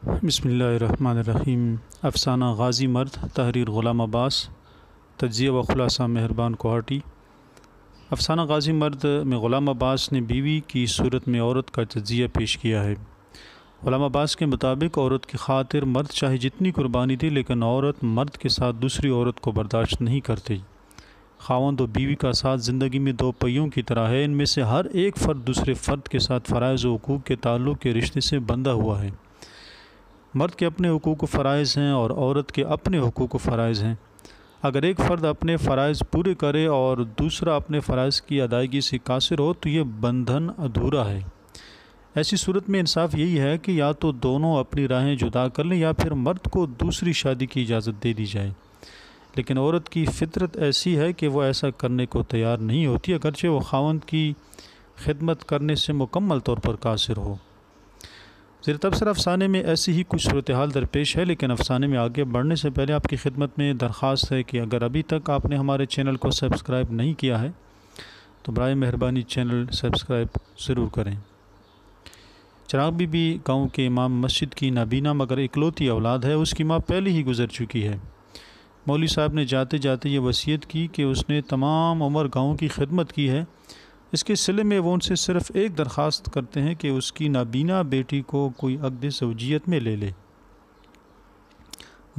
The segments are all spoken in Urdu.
بسم اللہ الرحمن الرحیم۔ افسانہ غازی مرد، تحریر غلام عباس، تجزیہ و خلاصہ مہربان کوہاٹی۔ افسانہ غازی مرد میں غلام عباس نے بیوی کی صورت میں عورت کا تجزیہ پیش کیا ہے۔ غلام عباس کے مطابق عورت کی خاطر مرد چاہے جتنی قربانی دے، لیکن عورت مرد کے ساتھ دوسری عورت کو برداشت نہیں کرتی۔ خاوند و بیوی کا ساتھ زندگی میں دو پہیوں کی طرح ہے، ان میں سے ہر ایک فرد دوسرے فرد کے ساتھ فرائض و حقوق کے تعلق کے رشتے سے بندھا ہوا ہے۔ مرد کے اپنے حقوق و فرائض ہیں اور عورت کے اپنے حقوق و فرائض ہیں۔ اگر ایک فرد اپنے فرائض پورے کرے اور دوسرا اپنے فرائض کی ادائیگی سے قاصر ہو تو یہ بندھن ادھورا ہے۔ ایسی صورت میں انصاف یہی ہے کہ یا تو دونوں اپنی راہیں جدا کر لیں یا پھر مرد کو دوسری شادی کی اجازت دے دی جائے، لیکن عورت کی فطرت ایسی ہے کہ وہ ایسا کرنے کو تیار نہیں ہوتی، اگرچہ وہ خاوند کی خدمت کرنے سے مکمل طور پر قاصر ہو۔ زیر تبصرہ افسانے میں ایسی ہی کچھ صورتحال درپیش ہے، لیکن افسانے میں آگے بڑھنے سے پہلے آپ کی خدمت میں درخواست ہے کہ اگر ابھی تک آپ نے ہمارے چینل کو سبسکرائب نہیں کیا ہے تو برائے مہربانی چینل سبسکرائب ضرور کریں۔ چراغ بی بی گاؤں کے امام مسجد کی نابینا مگر اکلوتی اولاد ہے، اس کی ماں پہلے ہی گزر چکی ہے۔ مولوی صاحب نے جاتے جاتے یہ وصیت کی کہ اس نے تمام عمر گاؤں کی خدمت کی ہے، اس کے صلے میں وہ ان سے صرف ایک درخواست کرتے ہیں کہ اس کی نابینا بیٹی کو کوئی عقد زوجیت میں لے لے۔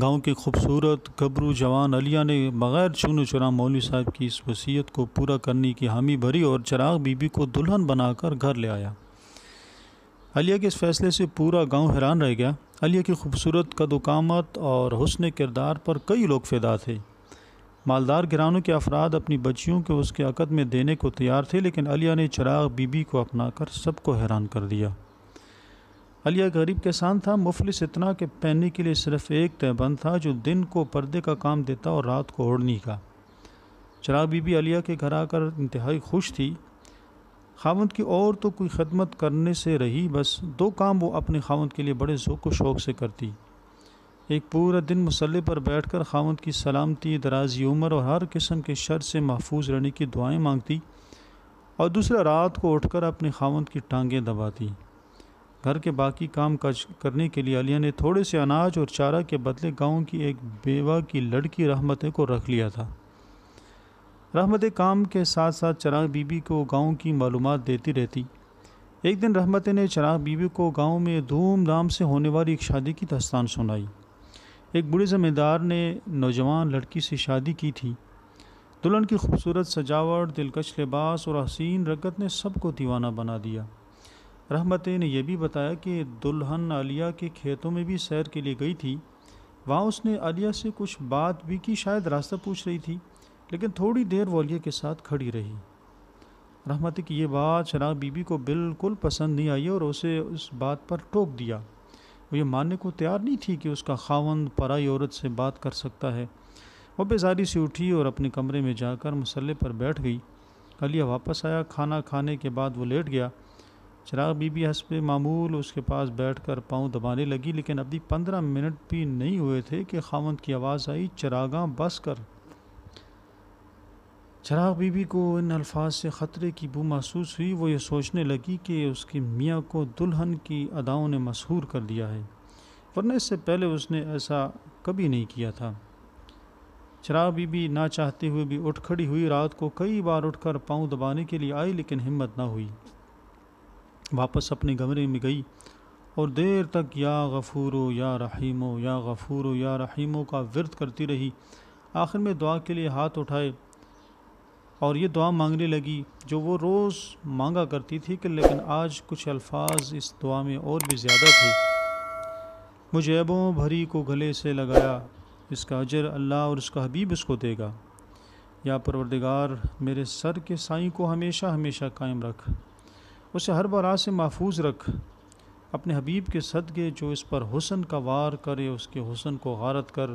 گاؤں کے خوبصورت گبرو جوان علیہ نے بغیر چون و چرا مولوی صاحب کی اس وصیت کو پورا کرنے کی حامی بھری اور چراغ بی بی کو دلہن بنا کر گھر لے آیا۔ علیہ کے اس فیصلے سے پورا گاؤں حیران رہ گیا۔ علیہ کی خوبصورت قد و قامت اور حسن کردار پر کئی لوگ فدا تھے۔ مالدار گھرانوں کے افراد اپنی بچیوں کو اس کے عقد میں دینے کو تیار تھے، لیکن علیہ نے چراغ بی بی کو اپنا کر سب کو حیران کر دیا۔ علیہ غریب کسان تھا، مفلس اتنا کہ پہننے کے لیے صرف ایک تہبند تھا جو دن کو پردے کا کام دیتا اور رات کو اوڑھنی کا۔ چراغ بی بی علیہ کے گھر آ کر انتہائی خوش تھی۔ خاوند کی اور تو کوئی خدمت کرنے سے رہی، بس دو کام وہ اپنے خاوند کے لیے بڑے ذوق و شوق سے کرتی۔ ایک پورا دن مصلے پر بیٹھ کر خاوند کی سلامتی، درازی عمر اور ہر قسم کے شر سے محفوظ رہنے کی دعائیں مانگتی، اور دوسرا رات کو اٹھ کر اپنے خاوند کی ٹانگیں دباتی۔ گھر کے باقی کام کاج کرنے کے لیے علیہ نے تھوڑے سے اناج اور چارہ کے بدلے گاؤں کی ایک بیوہ کی لڑکی رحمتیں کو رکھ لیا تھا۔ رحمتیں کام کے ساتھ ساتھ چراغ بی بی کو گاؤں کی معلومات دیتی رہتی۔ ایک دن رحمتیں نے چراغ بی بی کو گاؤں میں دھوم دھام سے ہونے والی ایک شادی کی داستان سنائی۔ ایک بڑے زمیندار نے نوجوان لڑکی سے شادی کی تھی۔ دلہن کی خوبصورت سجاوٹ، دلکش لباس اور حسین رنگت نے سب کو دیوانہ بنا دیا۔ رحمتیں نے یہ بھی بتایا کہ دلہن علیہ کے کھیتوں میں بھی سیر کے لیے گئی تھی۔ وہاں اس نے علیہ سے کچھ بات بھی کی، شاید راستہ پوچھ رہی تھی، لیکن تھوڑی دیر وہ علیہ کے ساتھ کھڑی رہی۔ رحمتیں کی یہ بات چراغ بی بی کو بالکل پسند نہیں آئی اور اسے اس بات پر ٹوک دیا۔ وہ یہ ماننے کو تیار نہیں تھی کہ اس کا خاوند پرائی عورت سے بات کر سکتا ہے۔ وہ بیزاری سے اٹھی اور اپنے کمرے میں جا کر مصلے پر بیٹھ گئی۔ علیہ واپس آیا، کھانا کھانے کے بعد وہ لیٹ گیا۔ چراغ بی بی حسب معمول اس کے پاس بیٹھ کر پاؤں دبانے لگی، لیکن ابھی 15 منٹ بھی نہیں ہوئے تھے کہ خاوند کی آواز آئی، چراغاں بس کر۔ چراغ بی بی کو ان الفاظ سے خطرے کی بو محسوس ہوئی۔ وہ یہ سوچنے لگی کہ اس کے میاں کو دلہن کی اداؤں نے مسحور کر دیا ہے، ورنہ اس سے پہلے اس نے ایسا کبھی نہیں کیا تھا۔ چراغ بی بی نہ چاہتے ہوئے بھی اٹھ کھڑی ہوئی، رات کو کئی بار اٹھ کر پاؤں دبانے کے لیے آئی، لیکن ہمت نہ ہوئی۔ واپس اپنے کمرے میں گئی اور دیر تک یا غفورو یا رحیمو یا غفورو یا رحیمو کا ورد کرتی رہی۔ آخر میں دعا کے لیے ہاتھ اٹھائے اور یہ دعا مانگنے لگی جو وہ روز مانگا کرتی تھی، لیکن آج کچھ الفاظ اس دعا میں اور بھی زیادہ تھے۔ مجھے عیبوں بھری کو گلے سے لگایا، اس کا اجر اللہ اور اس کا حبیب اس کو دے گا۔ یا پروردگار، میرے سر کے سائیں کو ہمیشہ ہمیشہ قائم رکھ، اسے ہر بلا سے محفوظ رکھ، اپنے حبیب کے صدقے جو اس پر حسن کا وار کرے اس کے حسن کو غارت کر۔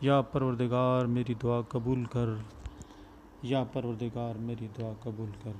یا پروردگار میری دعا قبول کر، یا پروردگار میری دعا قبول کر۔